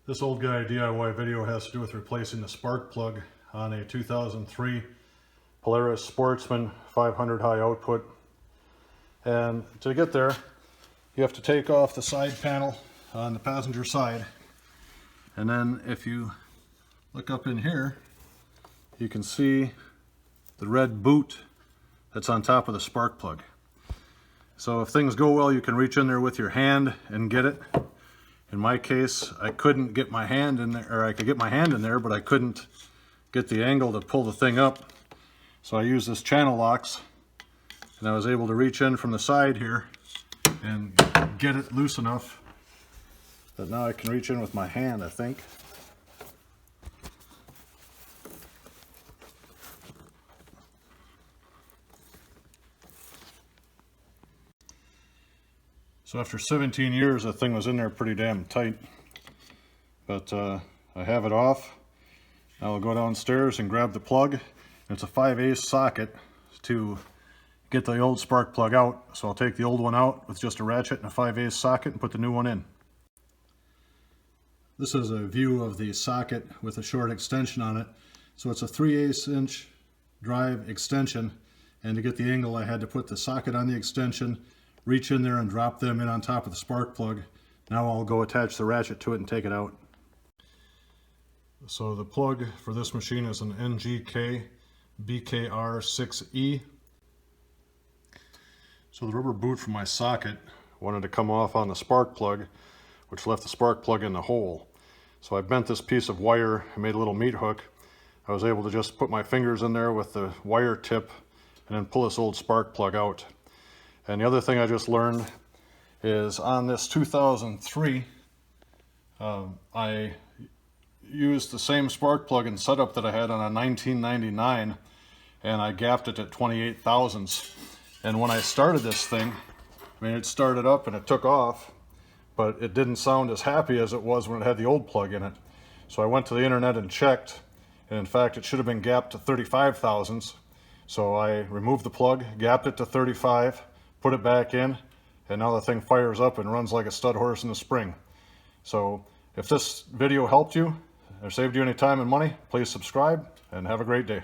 This old guy DIY video has to do with replacing the spark plug on a 2003 Polaris Sportsman 500 high output. And to get there, you have to take off the side panel on the passenger side. And then if you look up in here, you can see the red boot that's on top of the spark plug. So if things go well, you can reach in there with your hand and get it. In my case, I couldn't get my hand in there, or I could get my hand in there, but I couldn't get the angle to pull the thing up. So I used this channel locks, and I was able to reach in from the side here and get it loose enough that now I can reach in with my hand, I think. So after 17 years, that thing was in there pretty damn tight. But I have it off. Now I'll go downstairs and grab the plug. It's a 5/8 socket to get the old spark plug out. So I'll take the old one out with just a ratchet and a 5/8 socket and put the new one in. This is a view of the socket with a short extension on it. So it's a 3/8 inch drive extension. And to get the angle, I had to put the socket on the extension, reach in there and drop them in on top of the spark plug. Now I'll go attach the ratchet to it and take it out. So the plug for this machine is an NGK BKR6E. So the rubber boot from my socket wanted to come off on the spark plug, which left the spark plug in the hole. So I bent this piece of wire and made a little meat hook. I was able to just put my fingers in there with the wire tip and then pull this old spark plug out. And the other thing I just learned is on this 2003, I used the same spark plug and setup that I had on a 1999, and I gapped it at 28 thousandths. And when I started this thing, I mean, it started up and it took off, but it didn't sound as happy as it was when it had the old plug in it. So I went to the internet and checked, and in fact, it should have been gapped to 35 thousandths. So I removed the plug, gapped it to 35, put it back in, and now the thing fires up and runs like a stud horse in the spring. So if this video helped you or saved you any time and money, please subscribe and have a great day.